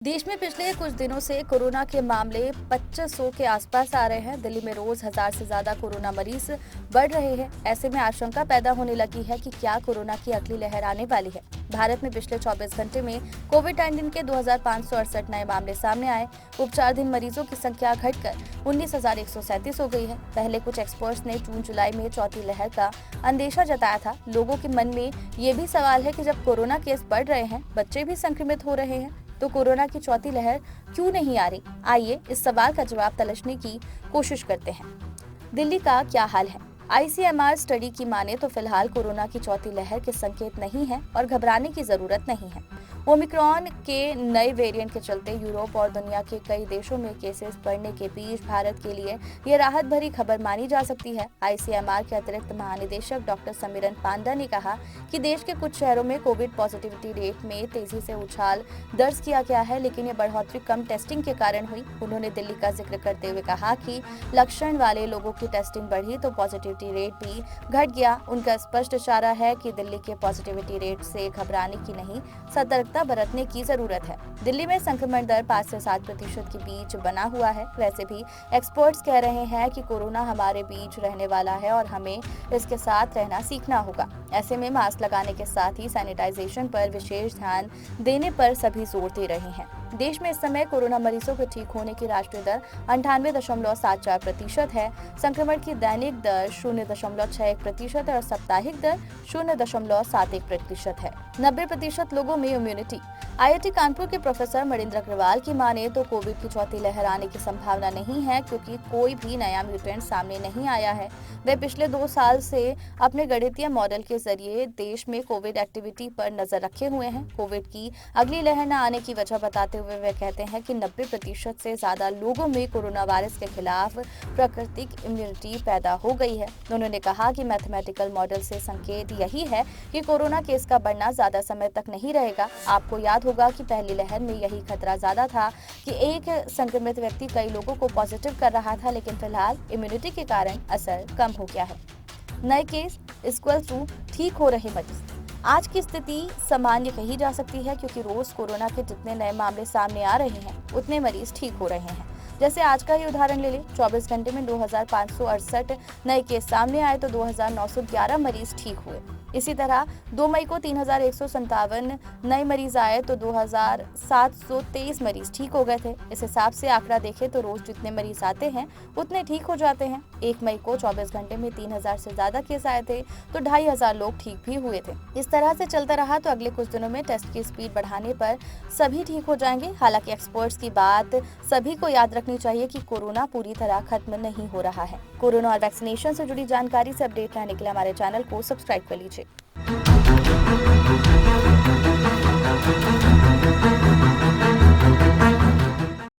देश में पिछले कुछ दिनों से कोरोना के मामले 2500 के आसपास आ रहे हैं। दिल्ली में रोज 1000 से ज्यादा कोरोना मरीज बढ़ रहे हैं। ऐसे में आशंका पैदा होने लगी है कि क्या कोरोना की अगली लहर आने वाली है। भारत में पिछले 24 घंटे में कोविड-19 के 2568 नए मामले सामने आए। उपचाराधीन मरीजों की संख्या घटकर 19,137 हो गई है। पहले कुछ एक्सपर्ट्स ने जून जुलाई में चौथी लहर का अंदेशा जताया था। लोगों के मन में ये भी सवाल है कि जब कोरोना केस बढ़ रहे हैं, बच्चे भी संक्रमित हो रहे हैं, तो कोरोना की चौथी लहर क्यों नहीं आ रही? आइए इस सवाल का जवाब तलाशने की कोशिश करते हैं। दिल्ली का क्या हाल है? ICMR स्टडी की माने तो फिलहाल कोरोना की चौथी लहर के संकेत नहीं है और घबराने की जरूरत नहीं है। ओमिक्रॉन के नए वेरिएंट के चलते यूरोप और दुनिया के कई देशों में केसेस बढ़ने के बीच भारत के लिए यह राहत भरी खबर मानी जा सकती है। ICMR के अतिरिक्त महानिदेशक डॉक्टर समीरन पांडा ने कहा कि देश के कुछ शहरों में कोविड पॉजिटिविटी रेट में तेजी से उछाल दर्ज किया गया है, लेकिन ये बढ़ोतरी कम टेस्टिंग के कारण हुई। उन्होंने दिल्ली का जिक्र करते हुए कहा कि लक्षण वाले लोगों की टेस्टिंग बढ़ी तो पॉजिटिविटी रेट भी घट गया। उनका स्पष्ट इशारा है कि दिल्ली के पॉजिटिविटी रेट से घबराने की नहीं, सतर्कता बरतने की जरूरत है। दिल्ली में संक्रमण दर 5 से 7% के बीच बना हुआ है। वैसे भी एक्सपर्ट्स कह रहे हैं कि कोरोना हमारे बीच रहने वाला है और हमें इसके साथ रहना सीखना होगा। ऐसे में मास्क लगाने के साथ ही सैनिटाइजेशन पर विशेष ध्यान देने पर सभी जोर दे रहे हैं। देश में इस समय कोरोना मरीजों के ठीक होने की राष्ट्रीय दर 98.74% है। संक्रमण की दैनिक दर 0.61% है और साप्ताहिक दर 0.71% है। 90% लोगों में इम्यूनिटी। IIT कानपुर के प्रोफेसर मणिंद्र अग्रवाल की माने तो कोविड की चौथी लहर आने की संभावना नहीं है, क्योंकि कोई भी नया म्यूटेंट सामने नहीं आया है। वे पिछले 2 साल से अपने गणितीय मॉडल के जरिए देश में कोविड एक्टिविटी पर नजर रखे हुए हैं। कोविड की अगली लहर न आने की वजह बताते हुए वे कहते हैं कि 90% से ज्यादा लोगों में कोरोना वायरस के खिलाफ प्राकृतिक इम्यूनिटी पैदा हो गई है। उन्होंने कहा कि मैथमेटिकल मॉडल से संकेत यही है कि कोरोना केस का बढ़ना ज्यादा समय तक नहीं रहेगा। आपको याद होगा कि पहली लहर में यही खतरा ज्यादा था कि एक संक्रमित व्यक्ति कई लोगों को पॉजिटिव कर रहा था, लेकिन फिलहाल इम्यूनिटी के कारण असर कम हो गया है। नए केस इक्वल टू ठीक हो रहे मरीज। आज की स्थिति सामान्य कही जा सकती है, क्योंकि रोज कोरोना के जितने नए मामले सामने आ रहे हैं उतने मरीज ठीक हो रहे हैं। जैसे आज का ही उदाहरण ले लें, 24 घंटे में 2568 नए केस सामने आए तो 2911 मरीज ठीक हुए। इसी तरह 2 मई को 3157 नए मरीज आए तो 2723 मरीज ठीक हो गए थे। इस हिसाब से आंकड़ा देखें तो रोज जितने मरीज आते हैं उतने ठीक हो जाते हैं। 1 मई को 24 घंटे में 3000 से ज्यादा केस आए थे तो 2500 लोग ठीक भी हुए थे। इस तरह से चलता रहा तो अगले कुछ दिनों में टेस्ट की स्पीड बढ़ाने पर सभी ठीक हो जाएंगे। हालांकि एक्सपर्ट्स की बात सभी को याद रखनी चाहिए कि कोरोना पूरी तरह खत्म नहीं हो रहा है। कोरोना और वैक्सीनेशन से जुड़ी जानकारी से अपडेट रहने के लिए हमारे चैनल को सब्सक्राइब कर लीजिए।